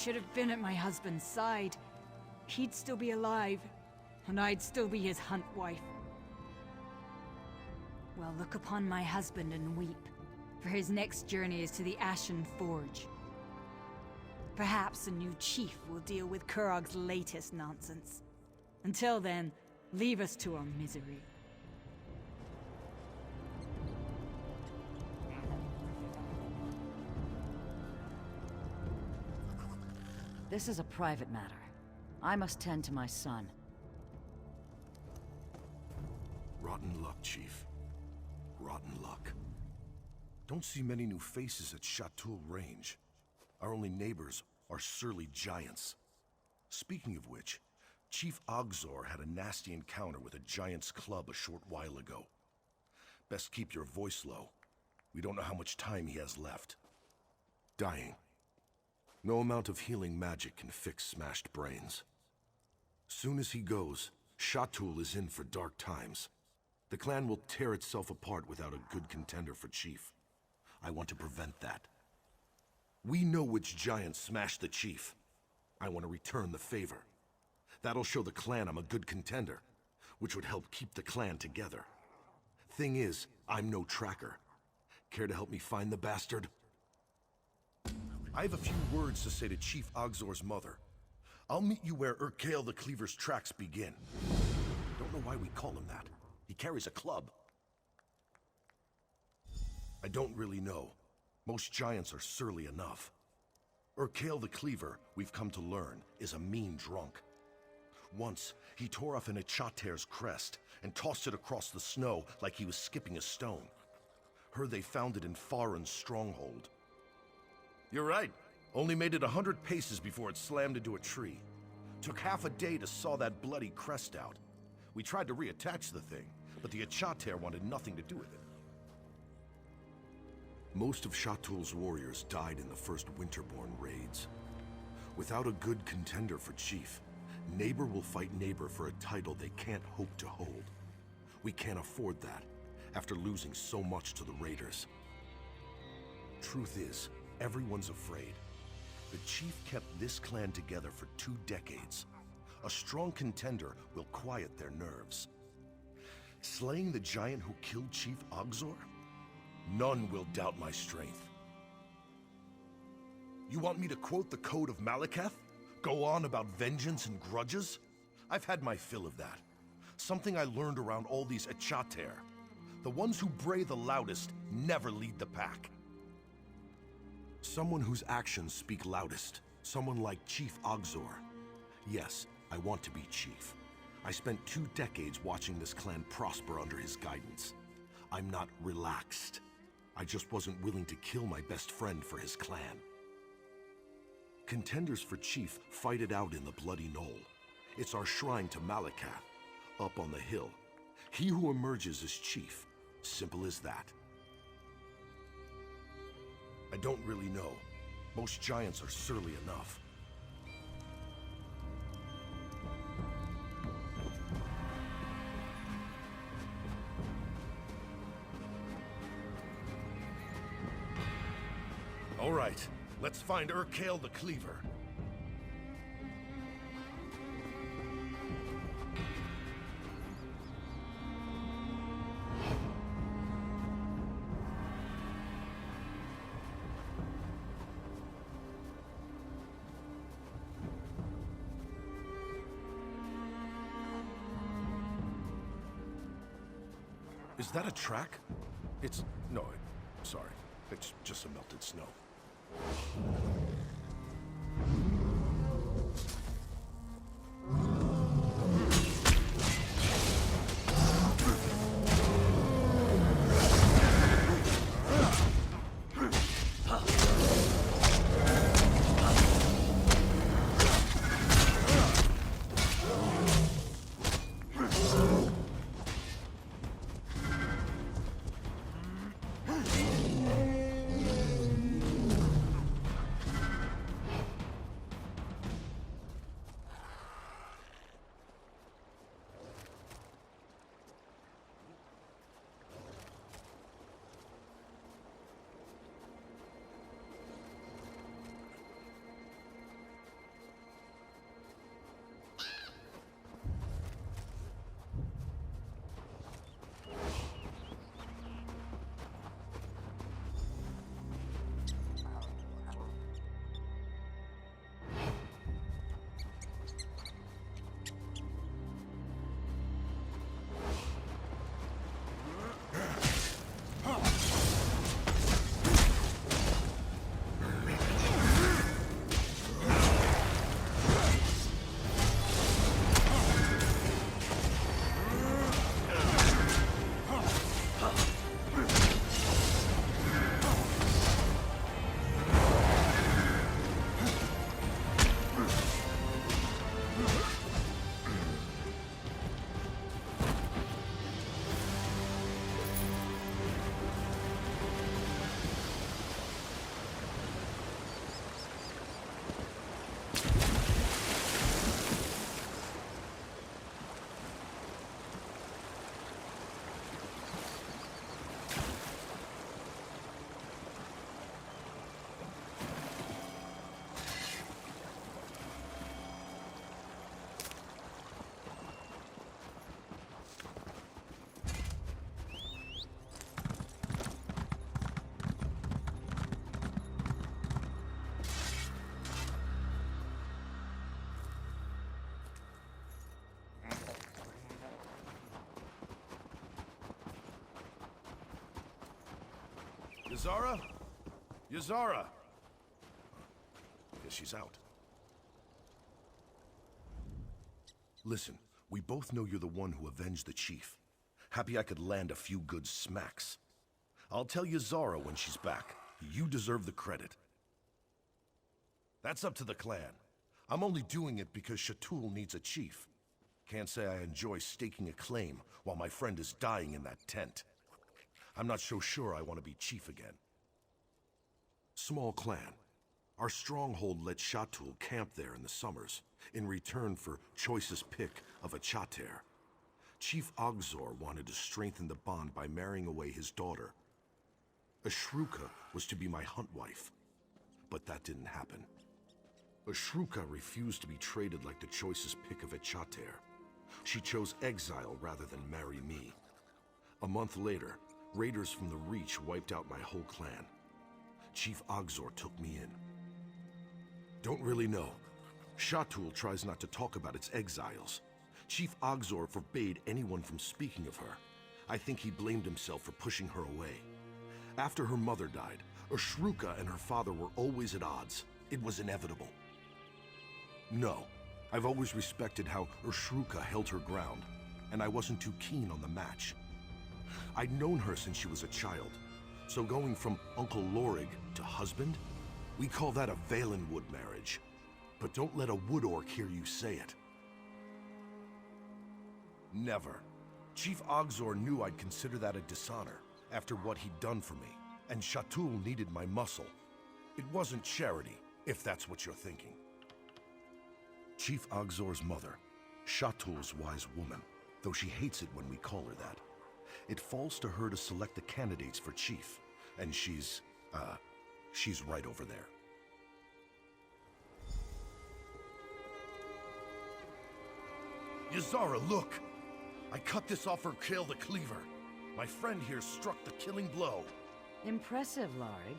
should have been at my husband's side. He'd still be alive, and I'd still be his hunt wife. Well, look upon my husband and weep, for his next journey is to the Ashen Forge. Perhaps a new chief will deal with Kurog's latest nonsense. Until then, leave us to our misery. This is a private matter. I must tend to my son. Rotten luck, Chief. Rotten luck. Don't see many new faces at Chateau Range. Our only neighbors are surly giants. Speaking of which, Chief Ogzor had a nasty encounter with a giant's club a short while ago. Best keep your voice low. We don't know how much time he has left. Dying. No amount of healing magic can fix smashed brains. Soon as he goes, Chatul is in for dark times. The clan will tear itself apart without a good contender for chief. I want to prevent that. We know which giant smashed the chief. I want to return the favor. That'll show the clan I'm a good contender, which would help keep the clan together. Thing is, I'm no tracker. Care to help me find the bastard? I have a few words to say to Chief Ogzor's mother. I'll meet you where Urkael the Cleaver's tracks begin. Don't know why we call him that. He carries a club. I don't really know. Most giants are surly enough. Urkael the Cleaver, we've come to learn, is a mean drunk. Once, he tore off an Echater's crest and tossed it across the snow like he was skipping a stone. Heard they found it in Farin's stronghold. You're right. Only made it 100 paces before it slammed into a tree. Took half a day to saw that bloody crest out. We tried to reattach the thing, but the Echater wanted nothing to do with it. Most of Chatul's warriors died in the first Winterborn raids. Without a good contender for chief, neighbor will fight neighbor for a title they can't hope to hold. We can't afford that, after losing so much to the raiders. Truth is, everyone's afraid. The chief kept this clan together for 2 decades. A strong contender will quiet their nerves. Slaying the giant who killed Chief Ogzor? None will doubt my strength. You want me to quote the Code of Malekith? Go on about vengeance and grudges? I've had my fill of that. Something I learned around all these Echater. The ones who bray the loudest never lead the pack. Someone whose actions speak loudest. Someone like Chief Ogzor. Yes, I want to be chief. I spent 2 decades watching this clan prosper under his guidance. I'm not relaxed. I just wasn't willing to kill my best friend for his clan. Contenders for chief fight it out in the Bloody Knoll. It's our shrine to Malekith, up on the hill. He who emerges is chief. Simple as that. I don't really know. Most giants are surly enough. All right, let's find Urkael the Cleaver. Is that a track? No, sorry. It's just some melted snow. Ysara? Ysara! Guess she's out. Listen, we both know you're the one who avenged the chief. Happy I could land a few good smacks. I'll tell Ysara when she's back. You deserve the credit. That's up to the clan. I'm only doing it because Shatul needs a chief. Can't say I enjoy staking a claim while my friend is dying in that tent. I'm not so sure I want to be chief again. Small clan. Our stronghold let Shatul camp there in the summers, in return for choicest pick of a chater. Chief Ogzor wanted to strengthen the bond by marrying away his daughter. Ashruka was to be my hunt wife, but that didn't happen. Ashruka refused to be traded like the choicest pick of a chater. She chose exile rather than marry me. A month later, raiders from the Reach wiped out my whole clan. Chief Ogzor took me in. Don't really know. Shatul tries not to talk about its exiles. Chief Ogzor forbade anyone from speaking of her. I think he blamed himself for pushing her away. After her mother died, Ashruka and her father were always at odds. It was inevitable. No, I've always respected how Ashruka held her ground, and I wasn't too keen on the match. I'd known her since she was a child, so going from Uncle Lorig to husband, we call that a Valenwood marriage. But don't let a wood orc hear you say it. Never. Chief Ogzor knew I'd consider that a dishonor after what he'd done for me, and Shatul needed my muscle. It wasn't charity, if that's what you're thinking. Chief Ogzor's mother, Shatul's wise woman, though she hates it when we call her that. It falls to her to select the candidates for chief, and she's right over there. Ysara, look! I cut this off her Kale the Cleaver. My friend here struck the killing blow. Impressive, Larig.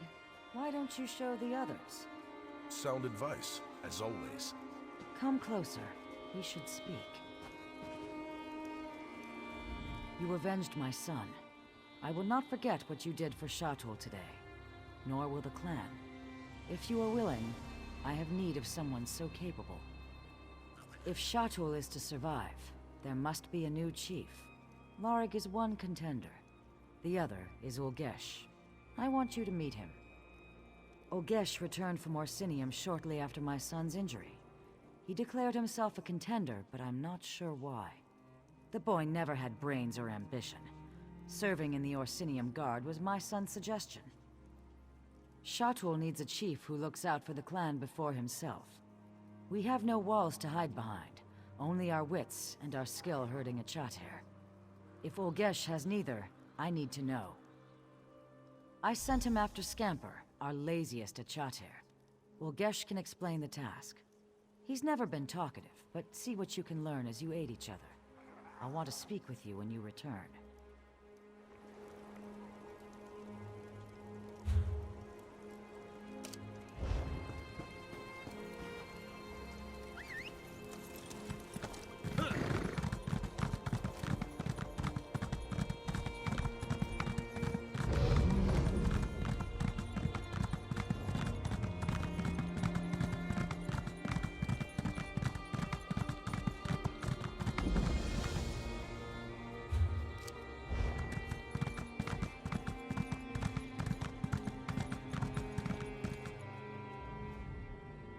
Why don't you show the others? Sound advice, as always. Come closer. We should speak. You avenged my son. I will not forget what you did for Shatul today, nor will the clan. If you are willing, I have need of someone so capable. If Shatul is to survive, there must be a new chief. Larig is one contender. The other is Ulgesh. I want you to meet him. Ulgesh returned from Orsinium shortly after my son's injury. He declared himself a contender, but I'm not sure why. The boy never had brains or ambition. Serving in the Orsinium Guard was my son's suggestion. Shatul needs a chief who looks out for the clan before himself. We have no walls to hide behind, only our wits and our skill herding a chater. If Ulgesh has neither, I need to know. I sent him after Scamper, our laziest at chater. Ulgesh can explain the task. He's never been talkative, but see what you can learn as you aid each other. I'll want to speak with you when you return.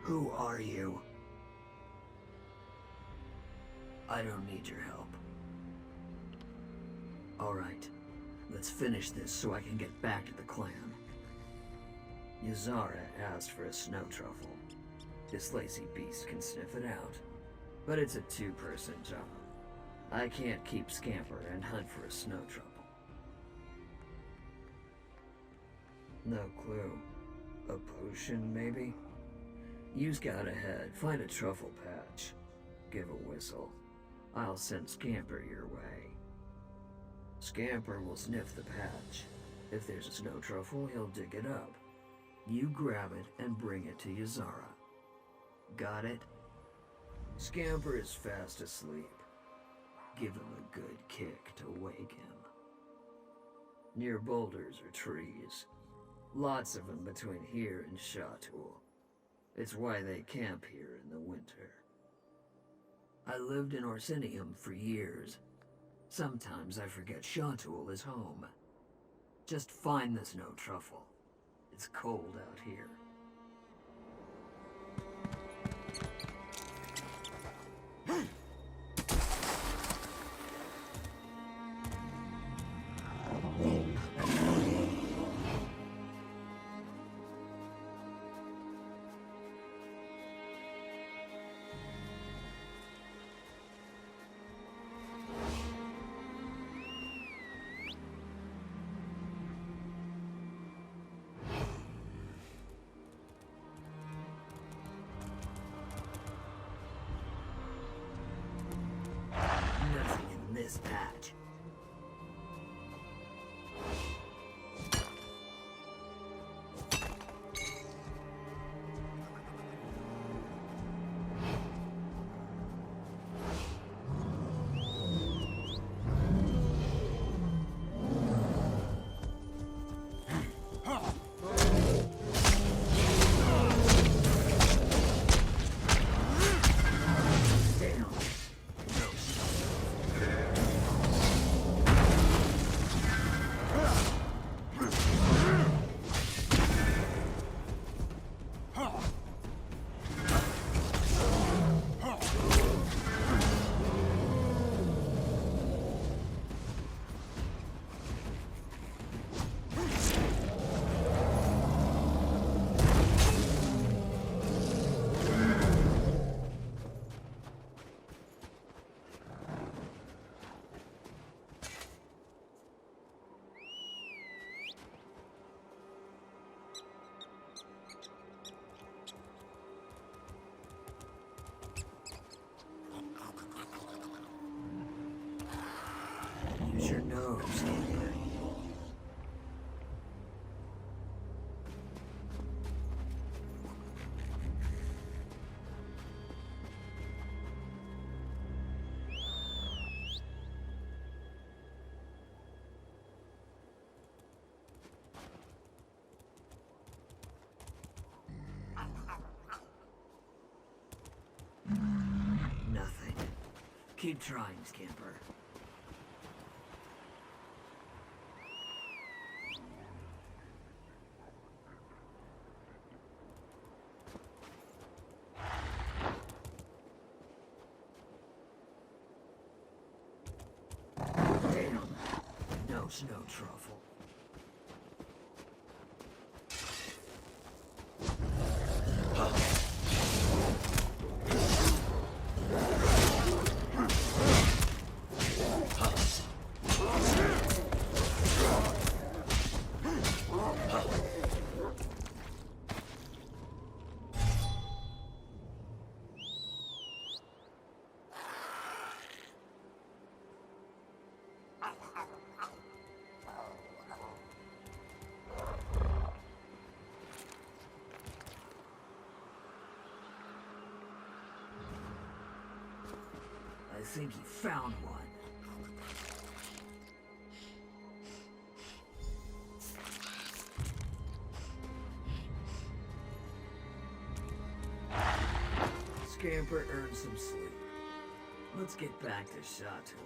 Who are you? I don't need your help. Alright, let's finish this so I can get back to the clan. Ysara asked for a snow truffle. This lazy beast can sniff it out. But it's a two-person job. I can't keep Scamper and hunt for a snow truffle. No clue. A potion, maybe? You scout ahead, find a truffle patch. Give a whistle. I'll send Scamper your way. Scamper will sniff the patch. If there's a snow truffle, he'll dig it up. You grab it and bring it to Ysara. Got it? Scamper is fast asleep. Give him a good kick to wake him. Near boulders or trees. Lots of them between here and Shatul. It's why they camp here in the winter. I lived in Orsinium for years. Sometimes I forget Shatul is home. Just find the snow truffle. It's cold out here. Nothing in this patch. Use your nose, Tailor. Nothing. Keep trying, Scamper. Damn. No snow truffle. I think he found one. Scamper earned some sleep. Let's get back to Shatul.